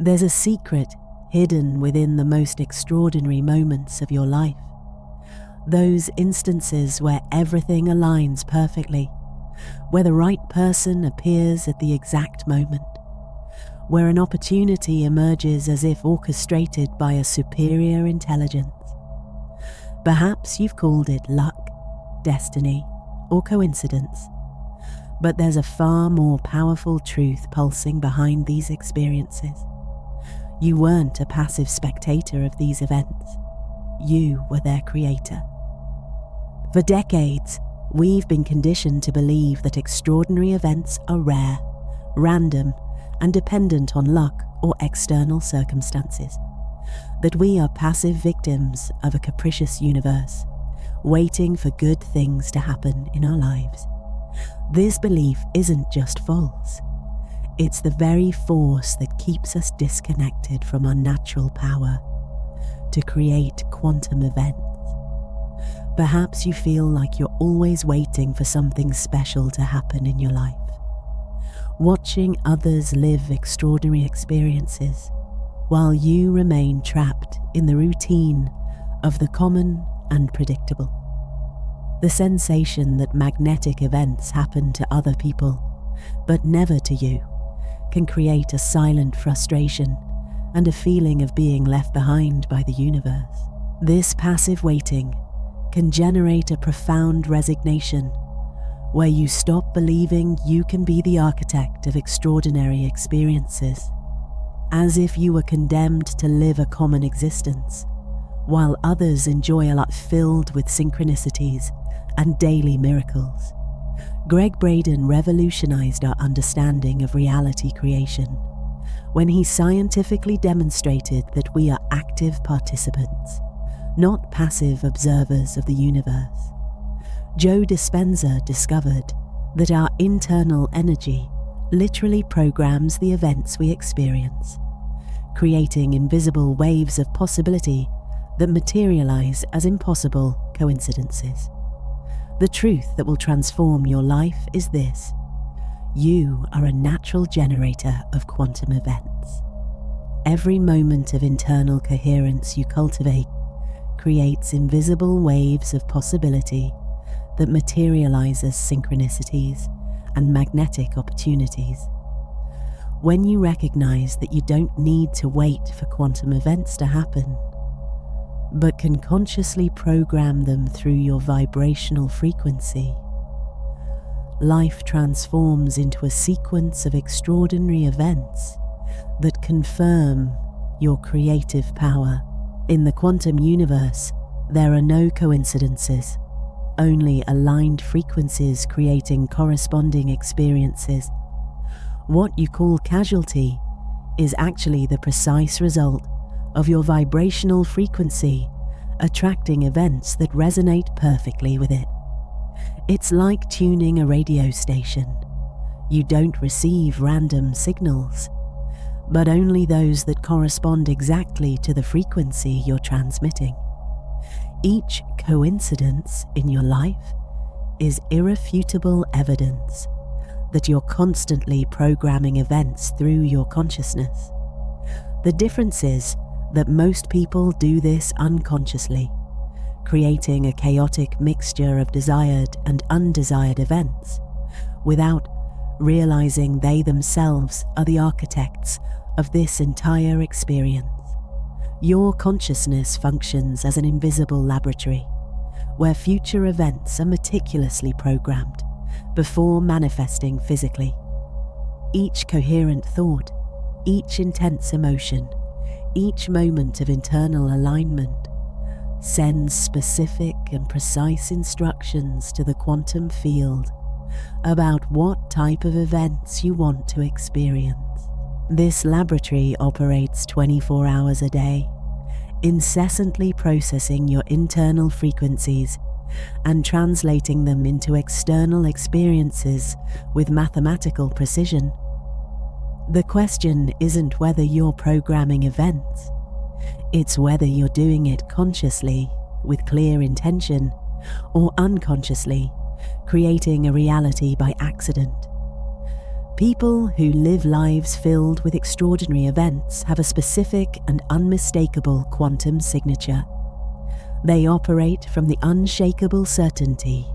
There's a secret hidden within the most extraordinary moments of your life. Those instances where everything aligns perfectly, where the right person appears at the exact moment, where an opportunity emerges as if orchestrated by a superior intelligence. Perhaps you've called it luck, destiny, or coincidence, but there's a far more powerful truth pulsing behind these experiences. You weren't a passive spectator of these events. You were their creator. For decades, we've been conditioned to believe that extraordinary events are rare, random, and dependent on luck or external circumstances. That we are passive victims of a capricious universe, waiting for good things to happen in our lives. This belief isn't just false. It's the very force that keeps us disconnected from our natural power to create quantum events. Perhaps you feel like you're always waiting for something special to happen in your life, watching others live extraordinary experiences while you remain trapped in the routine of the common and predictable. The sensation that magnetic events happen to other people, but never to you, can create a silent frustration and a feeling of being left behind by the universe. This passive waiting can generate a profound resignation where you stop believing you can be the architect of extraordinary experiences, as if you were condemned to live a common existence, while others enjoy a life filled with synchronicities and daily miracles. Greg Braden revolutionized our understanding of reality creation when he scientifically demonstrated that we are active participants, not passive observers of the universe. Joe Dispenza discovered that our internal energy literally programs the events we experience, creating invisible waves of possibility that materialize as impossible coincidences. The truth that will transform your life is this: you are a natural generator of quantum events. Every moment of internal coherence you cultivate creates invisible waves of possibility that materialize as synchronicities and magnetic opportunities. When you recognize that you don't need to wait for quantum events to happen, but can consciously program them through your vibrational frequency, life transforms into a sequence of extraordinary events that confirm your creative power. In the quantum universe, there are no coincidences, only aligned frequencies creating corresponding experiences. What you call casualty is actually the precise result of your vibrational frequency attracting events that resonate perfectly with it. It's like tuning a radio station. You don't receive random signals, but only those that correspond exactly to the frequency you're transmitting. Each coincidence in your life is irrefutable evidence that you're constantly programming events through your consciousness. The difference is that most people do this unconsciously, creating a chaotic mixture of desired and undesired events, without realizing they themselves are the architects of this entire experience. Your consciousness functions as an invisible laboratory, where future events are meticulously programmed before manifesting physically. Each coherent thought, each intense emotion, each moment of internal alignment sends specific and precise instructions to the quantum field about what type of events you want to experience. This laboratory operates 24 hours a day, incessantly processing your internal frequencies and translating them into external experiences with mathematical precision. The question isn't whether you're programming events, it's whether you're doing it consciously, with clear intention, or unconsciously, creating a reality by accident. People who live lives filled with extraordinary events have a specific and unmistakable quantum signature. They operate from the unshakable certainty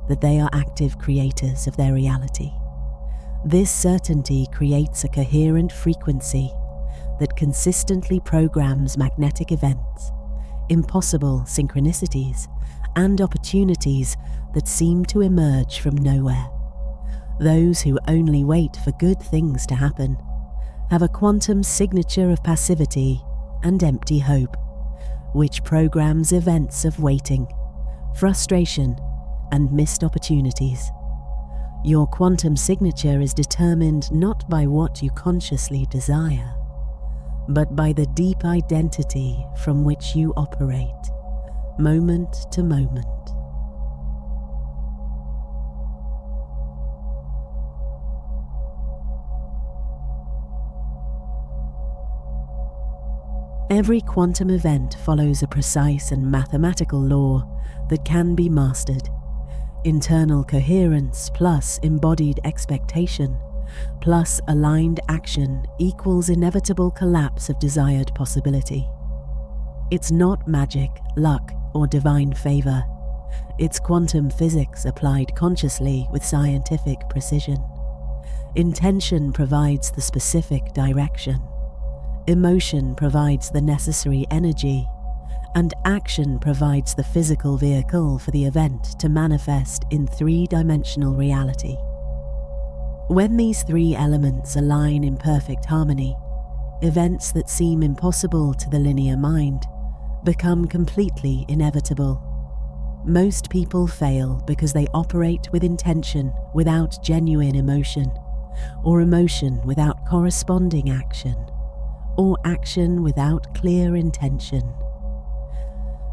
that they are active creators of their reality. This certainty creates a coherent frequency that consistently programs magnetic events, impossible synchronicities, and opportunities that seem to emerge from nowhere. Those who only wait for good things to happen have a quantum signature of passivity and empty hope, which programs events of waiting, frustration, and missed opportunities. Your quantum signature is determined not by what you consciously desire, but by the deep identity from which you operate, moment to moment. Every quantum event follows a precise and mathematical law that can be mastered. Internal coherence plus embodied expectation plus aligned action equals inevitable collapse of desired possibility. It's not magic, luck, or divine favor. It's quantum physics applied consciously with scientific precision. Intention provides the specific direction. Emotion provides the necessary energy, and action provides the physical vehicle for the event to manifest in three-dimensional reality. When these three elements align in perfect harmony, events that seem impossible to the linear mind become completely inevitable. Most people fail because they operate with intention without genuine emotion, or emotion without corresponding action, or action without clear intention.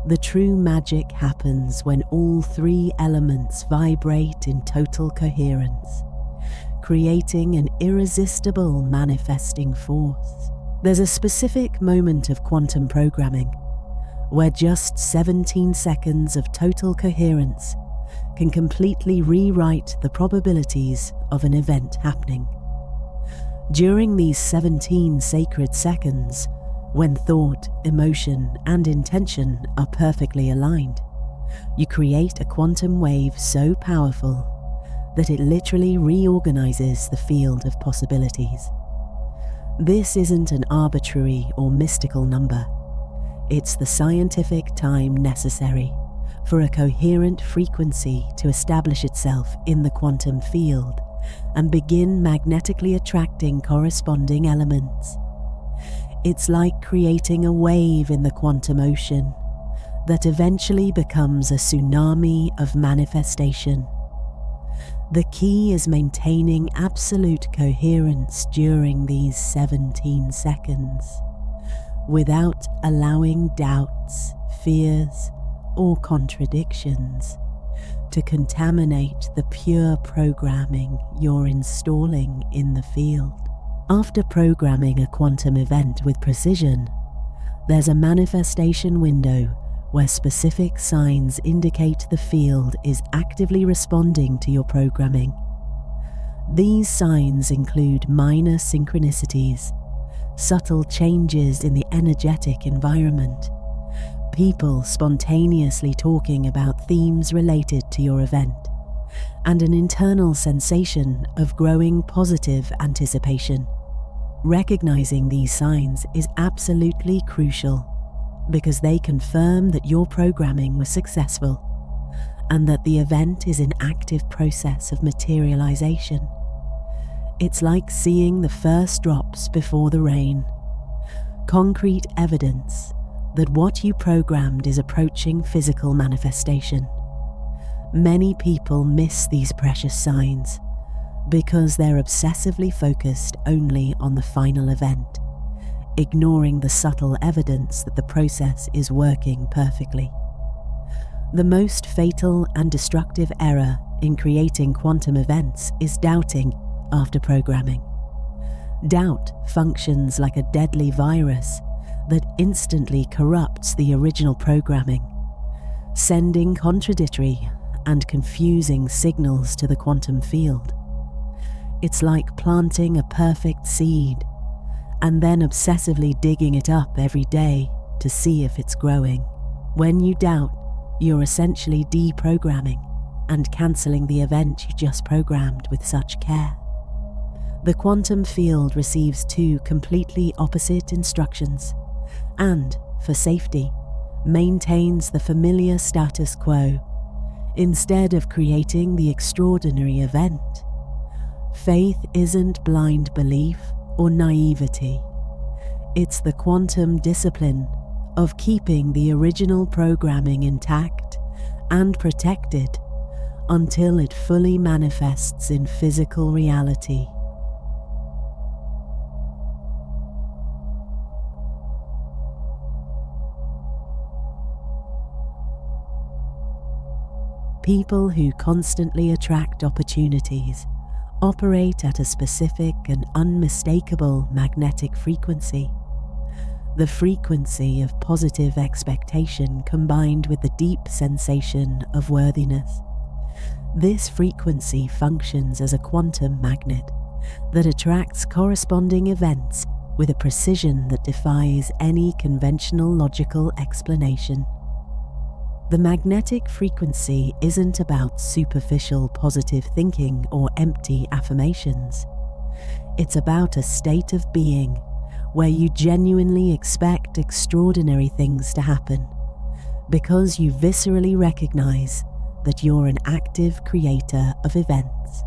The true magic happens when all three elements vibrate in total coherence, creating an irresistible manifesting force. There's a specific moment of quantum programming where just 17 seconds of total coherence can completely rewrite the probabilities of an event happening. During these 17 sacred seconds, when thought, emotion, and intention are perfectly aligned, you create a quantum wave so powerful that it literally reorganizes the field of possibilities. This isn't an arbitrary or mystical number. It's the scientific time necessary for a coherent frequency to establish itself in the quantum field and begin magnetically attracting corresponding elements. It's like creating a wave in the quantum ocean that eventually becomes a tsunami of manifestation. The key is maintaining absolute coherence during these 17 seconds, without allowing doubts, fears, or contradictions to contaminate the pure programming you're installing in the field. After programming a quantum event with precision, there's a manifestation window where specific signs indicate the field is actively responding to your programming. These signs include minor synchronicities, subtle changes in the energetic environment, people spontaneously talking about themes related to your event, and an internal sensation of growing positive anticipation. Recognizing these signs is absolutely crucial because they confirm that your programming was successful and that the event is in active process of materialization. It's like seeing the first drops before the rain, concrete evidence that what you programmed is approaching physical manifestation. Many people miss these precious signs because they're obsessively focused only on the final event, ignoring the subtle evidence that the process is working perfectly. The most fatal and destructive error in creating quantum events is doubting after programming. Doubt functions like a deadly virus that instantly corrupts the original programming, sending contradictory and confusing signals to the quantum field. It's like planting a perfect seed and then obsessively digging it up every day to see if it's growing. When you doubt, you're essentially deprogramming and cancelling the event you just programmed with such care. The quantum field receives two completely opposite instructions and, for safety, maintains the familiar status quo instead of creating the extraordinary event. Faith isn't blind belief or naivety. It's the quantum discipline of keeping the original programming intact and protected until it fully manifests in physical reality. People who constantly attract opportunities operate at a specific and unmistakable magnetic frequency. The frequency of positive expectation combined with the deep sensation of worthiness. This frequency functions as a quantum magnet that attracts corresponding events with a precision that defies any conventional logical explanation. The magnetic frequency isn't about superficial positive thinking or empty affirmations. It's about a state of being where you genuinely expect extraordinary things to happen because you viscerally recognize that you're an active creator of events.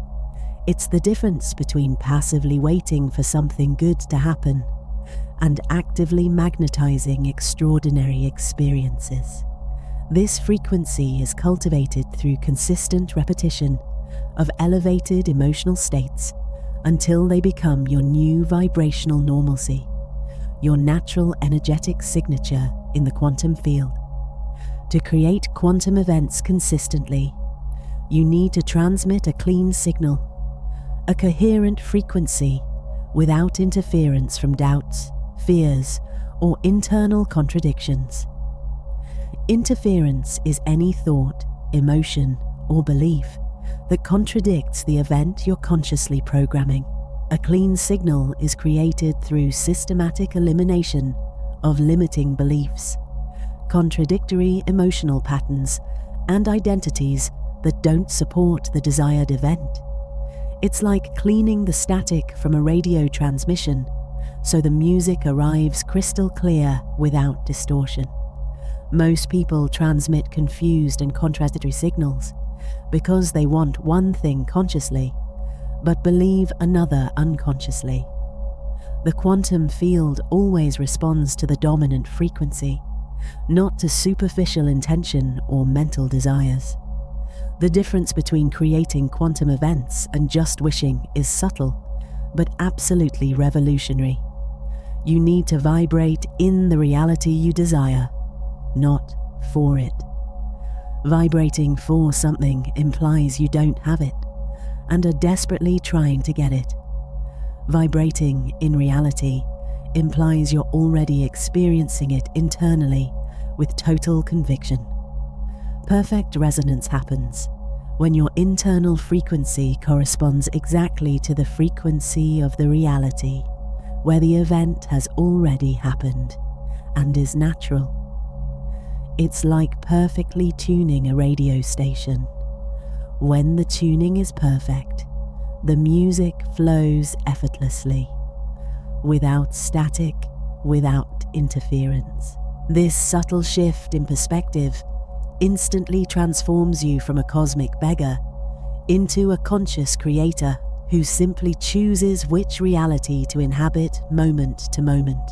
It's the difference between passively waiting for something good to happen and actively magnetizing extraordinary experiences. This frequency is cultivated through consistent repetition of elevated emotional states until they become your new vibrational normalcy, your natural energetic signature in the quantum field. To create quantum events consistently, you need to transmit a clean signal, a coherent frequency without interference from doubts, fears, or internal contradictions. Interference is any thought, emotion, or belief that contradicts the event you're consciously programming. A clean signal is created through systematic elimination of limiting beliefs, contradictory emotional patterns, and identities that don't support the desired event. It's like cleaning the static from a radio transmission so the music arrives crystal clear without distortion. Most people transmit confused and contradictory signals because they want one thing consciously, but believe another unconsciously. The quantum field always responds to the dominant frequency, not to superficial intention or mental desires. The difference between creating quantum events and just wishing is subtle, but absolutely revolutionary. You need to vibrate in the reality you desire, not for it. Vibrating for something implies you don't have it and are desperately trying to get it. Vibrating in reality implies you're already experiencing it internally with total conviction. Perfect resonance happens when your internal frequency corresponds exactly to the frequency of the reality where the event has already happened and is natural. It's like perfectly tuning a radio station. When the tuning is perfect, the music flows effortlessly, without static, without interference. This subtle shift in perspective instantly transforms you from a cosmic beggar into a conscious creator who simply chooses which reality to inhabit moment to moment.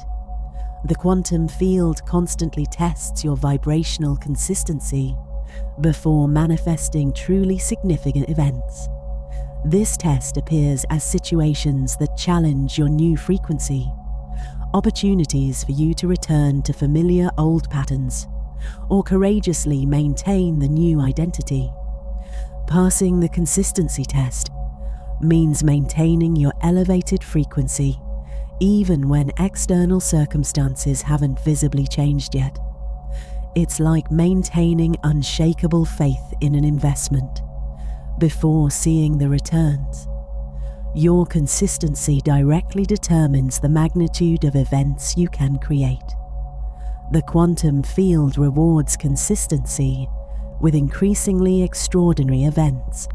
The quantum field constantly tests your vibrational consistency before manifesting truly significant events. This test appears as situations that challenge your new frequency, opportunities for you to return to familiar old patterns, or courageously maintain the new identity. Passing the consistency test means maintaining your elevated frequency even when external circumstances haven't visibly changed yet. It's like maintaining unshakable faith in an investment before seeing the returns. Your consistency directly determines the magnitude of events you can create. The quantum field rewards consistency with increasingly extraordinary events,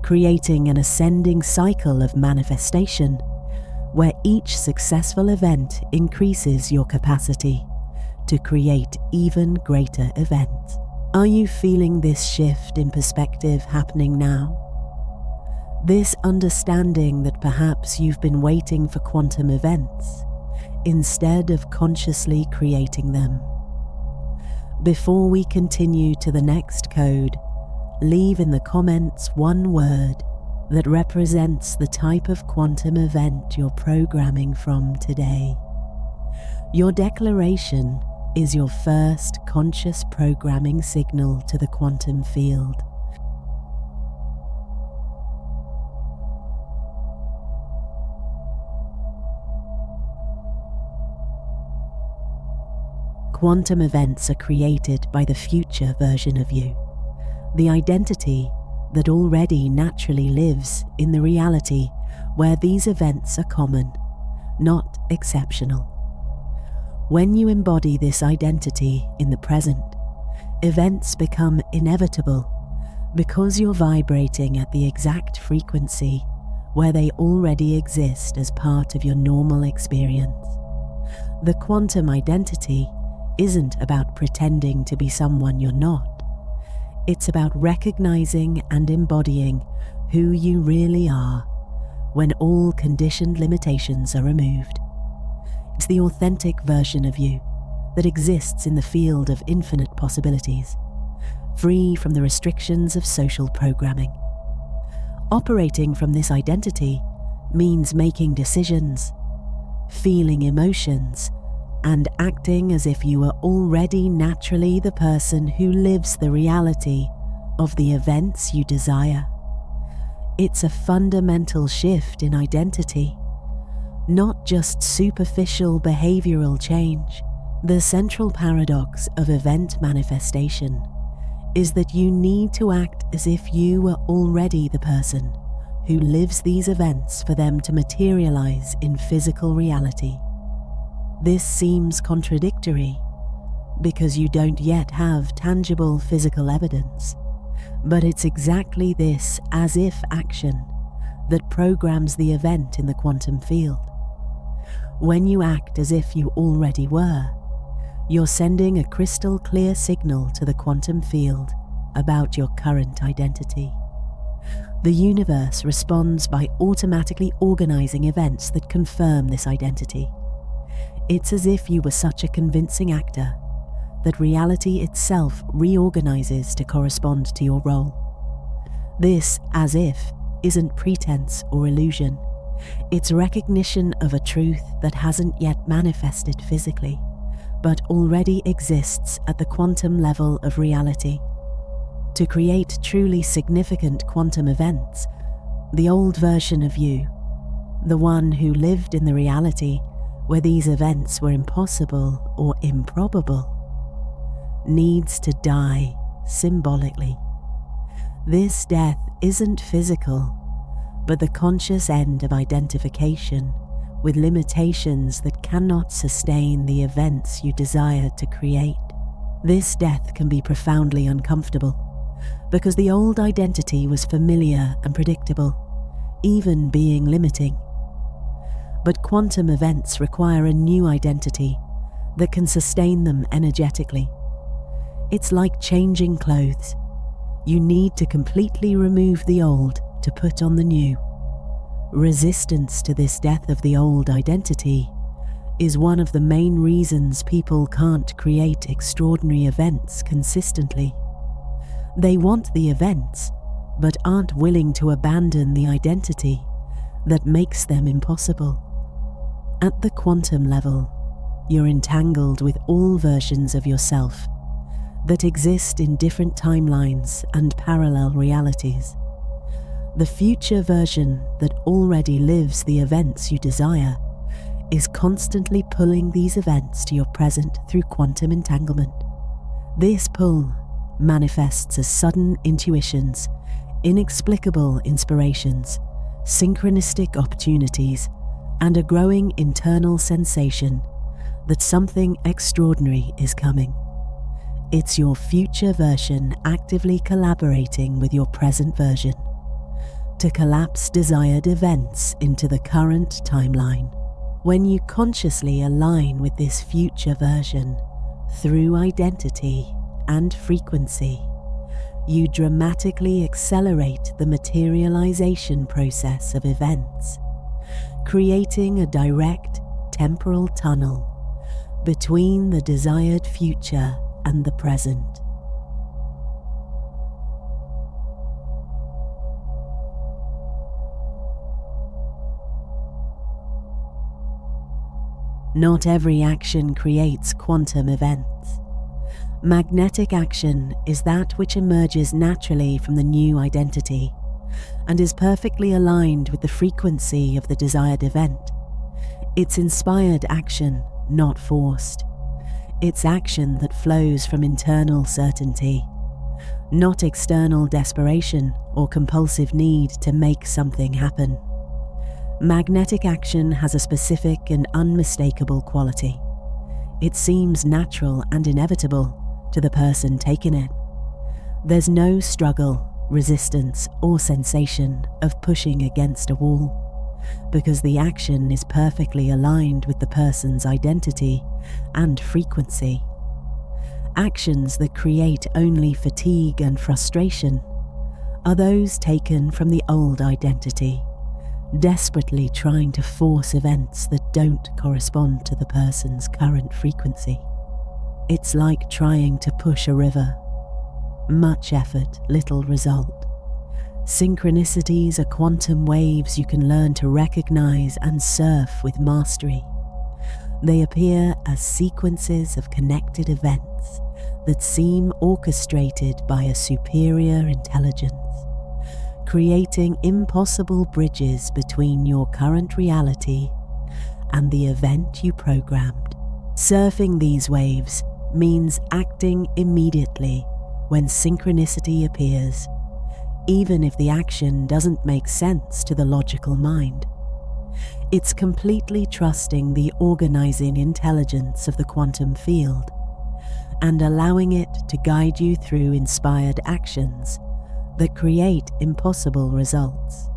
creating an ascending cycle of manifestation where each successful event increases your capacity to create even greater events. Are you feeling this shift in perspective happening now? This understanding that perhaps you've been waiting for quantum events instead of consciously creating them. Before we continue to the next code, leave in the comments one word that represents the type of quantum event you're programming from today. Your declaration is your first conscious programming signal to the quantum field. Quantum events are created by the future version of you, the identity that already naturally lives in the reality where these events are common, not exceptional. When you embody this identity in the present, events become inevitable because you're vibrating at the exact frequency where they already exist as part of your normal experience. The quantum identity isn't about pretending to be someone you're not. It's about recognizing and embodying who you really are when all conditioned limitations are removed. It's the authentic version of you that exists in the field of infinite possibilities, free from the restrictions of social programming. Operating from this identity means making decisions, feeling emotions, and acting as if you are already naturally the person who lives the reality of the events you desire. It's a fundamental shift in identity, not just superficial behavioral change. The central paradox of event manifestation is that you need to act as if you were already the person who lives these events for them to materialize in physical reality. This seems contradictory because you don't yet have tangible physical evidence, but it's exactly this as-if action that programs the event in the quantum field. When you act as if you already were, you're sending a crystal clear signal to the quantum field about your current identity. The universe responds by automatically organizing events that confirm this identity. It's as if you were such a convincing actor that reality itself reorganizes to correspond to your role. This as if isn't pretense or illusion. It's recognition of a truth that hasn't yet manifested physically, but already exists at the quantum level of reality. To create truly significant quantum events, the old version of you, the one who lived in the reality where these events were impossible or improbable, needs to die symbolically. This death isn't physical, but the conscious end of identification with limitations that cannot sustain the events you desire to create. This death can be profoundly uncomfortable because the old identity was familiar and predictable, even being limiting. But quantum events require a new identity that can sustain them energetically. It's like changing clothes. You need to completely remove the old to put on the new. Resistance to this death of the old identity is one of the main reasons people can't create extraordinary events consistently. They want the events, but aren't willing to abandon the identity that makes them impossible. At the quantum level, you're entangled with all versions of yourself that exist in different timelines and parallel realities. The future version that already lives the events you desire is constantly pulling these events to your present through quantum entanglement. This pull manifests as sudden intuitions, inexplicable inspirations, synchronistic opportunities, and a growing internal sensation that something extraordinary is coming. It's your future version actively collaborating with your present version to collapse desired events into the current timeline. When you consciously align with this future version through identity and frequency, you dramatically accelerate the materialization process of events, creating a direct temporal tunnel between the desired future and the present. Not every action creates quantum events. Magnetic action is that which emerges naturally from the new identity and is perfectly aligned with the frequency of the desired event. It's inspired action, not forced. It's action that flows from internal certainty, not external desperation or compulsive need to make something happen. Magnetic action has a specific and unmistakable quality. It seems natural and inevitable to the person taking it. There's no struggle, resistance, or sensation of pushing against a wall, because the action is perfectly aligned with the person's identity and frequency. Actions that create only fatigue and frustration are those taken from the old identity, desperately trying to force events that don't correspond to the person's current frequency. It's like trying to push a river. Much effort, little result. Synchronicities are quantum waves you can learn to recognize and surf with mastery. They appear as sequences of connected events that seem orchestrated by a superior intelligence, creating impossible bridges between your current reality and the event you programmed. Surfing these waves means acting immediately when synchronicity appears, even if the action doesn't make sense to the logical mind. It's completely trusting the organizing intelligence of the quantum field and allowing it to guide you through inspired actions that create impossible results.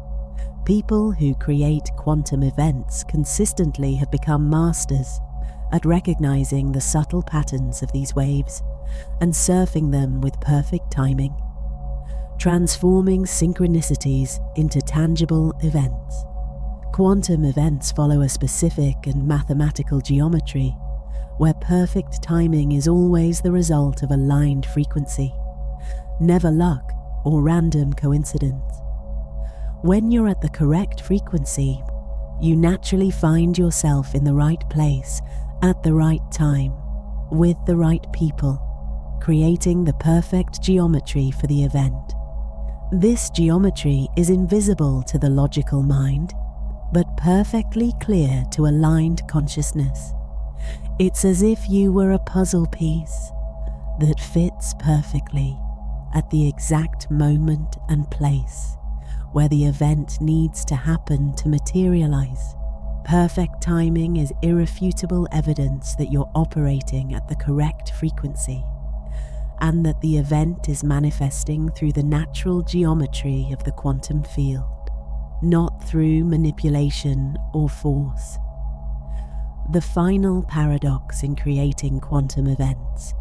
People who create quantum events consistently have become masters at recognizing the subtle patterns of these waves and surfing them with perfect timing, transforming synchronicities into tangible events. Quantum events follow a specific and mathematical geometry where perfect timing is always the result of aligned frequency, never luck or random coincidence. When you're at the correct frequency, you naturally find yourself in the right place at the right time with the right people, creating the perfect geometry for the event. This geometry is invisible to the logical mind, but perfectly clear to aligned consciousness. It's as if you were a puzzle piece that fits perfectly at the exact moment and place where the event needs to happen to materialize. Perfect timing is irrefutable evidence that you're operating at the correct frequency and that the event is manifesting through the natural geometry of the quantum field, not through manipulation or force. The final paradox in creating quantum events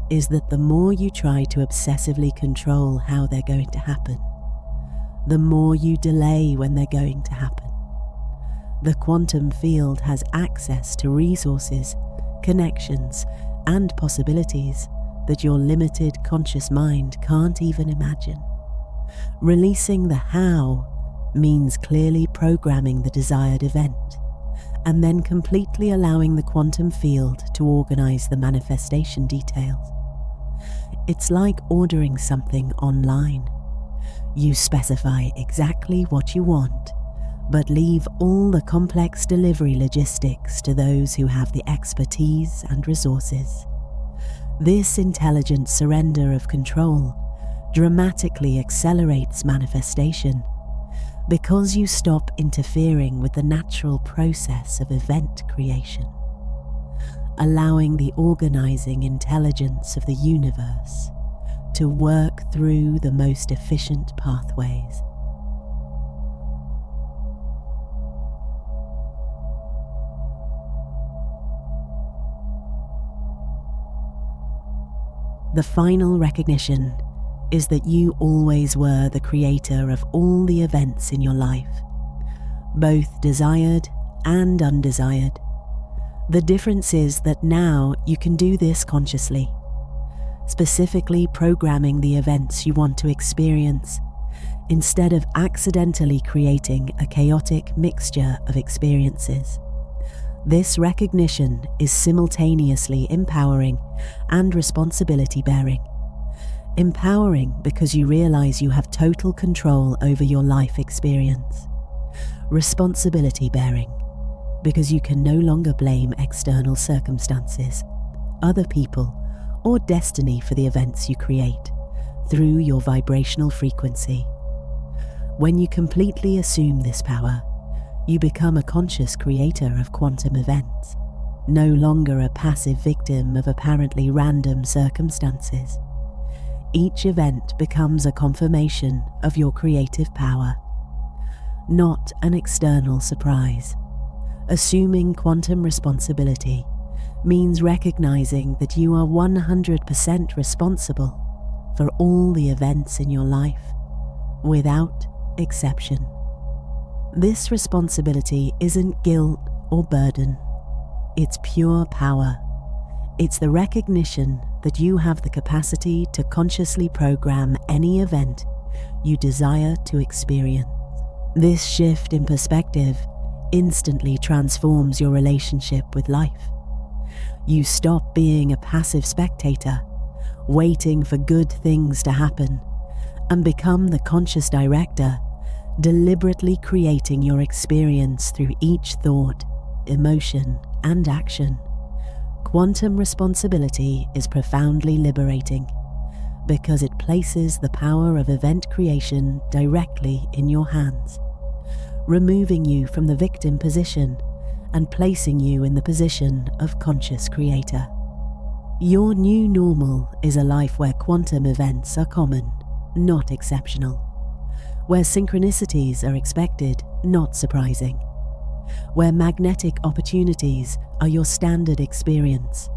is that the more you try to obsessively control how they're going to happen, the more you delay when they're going to happen. The quantum field has access to resources, connections, and possibilities that your limited conscious mind can't even imagine. Releasing the how means clearly programming the desired event, and then completely allowing the quantum field to organize the manifestation details. It's like ordering something online. You specify exactly what you want, but leave all the complex delivery logistics to those who have the expertise and resources. This intelligent surrender of control dramatically accelerates manifestation, because you stop interfering with the natural process of event creation, allowing the organizing intelligence of the universe to work through the most efficient pathways. The final recognition is that you always were the creator of all the events in your life, both desired and undesired. The difference is that now you can do this consciously, specifically programming the events you want to experience, instead of accidentally creating a chaotic mixture of experiences. This recognition is simultaneously empowering and responsibility-bearing. Empowering because you realize you have total control over your life experience. Responsibility-bearing because you can no longer blame external circumstances, other people, or destiny for the events you create through your vibrational frequency. When you completely assume this power, you become a conscious creator of quantum events, no longer a passive victim of apparently random circumstances. Each event becomes a confirmation of your creative power, not an external surprise. Assuming quantum responsibility means recognizing that you are 100% responsible for all the events in your life, without exception. This responsibility isn't guilt or burden. It's pure power. It's the recognition that you have the capacity to consciously program any event you desire to experience. This shift in perspective instantly transforms your relationship with life. You stop being a passive spectator, waiting for good things to happen, and become the conscious director, deliberately creating your experience through each thought, emotion, and action. Quantum responsibility is profoundly liberating because it places the power of event creation directly in your hands, removing you from the victim position and placing you in the position of conscious creator. Your new normal is a life where quantum events are common, not exceptional, where synchronicities are expected, not surprising, where magnetic opportunities are your standard experience,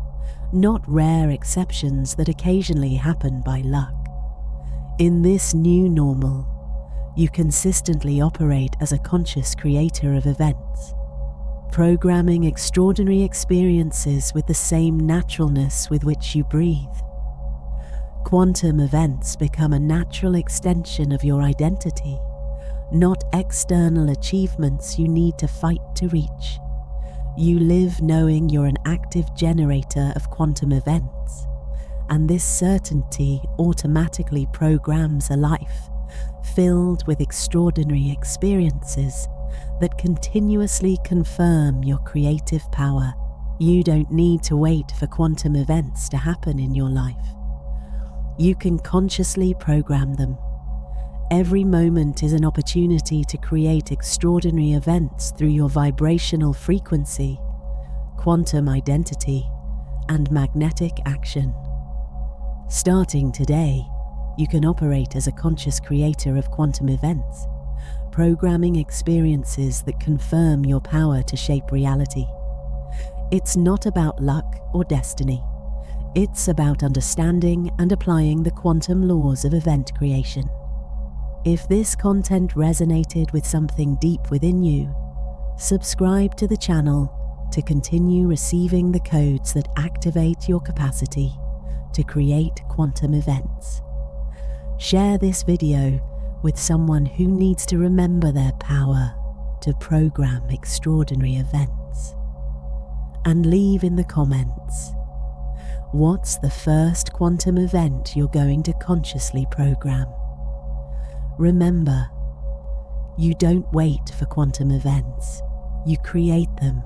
not rare exceptions that occasionally happen by luck. In this new normal, you consistently operate as a conscious creator of events, programming extraordinary experiences with the same naturalness with which you breathe. Quantum events become a natural extension of your identity, not external achievements you need to fight to reach. You live knowing you're an active generator of quantum events, and this certainty automatically programs a life filled with extraordinary experiences that continuously confirm your creative power. You don't need to wait for quantum events to happen in your life. You can consciously program them. Every moment is an opportunity to create extraordinary events through your vibrational frequency, quantum identity, and magnetic action. Starting today, you can operate as a conscious creator of quantum events, programming experiences that confirm your power to shape reality. It's not about luck or destiny. It's about understanding and applying the quantum laws of event creation. If this content resonated with something deep within you, subscribe to the channel to continue receiving the codes that activate your capacity to create quantum events. Share this video with someone who needs to remember their power to program extraordinary events. And leave in the comments, what's the first quantum event you're going to consciously program? Remember, you don't wait for quantum events, you create them.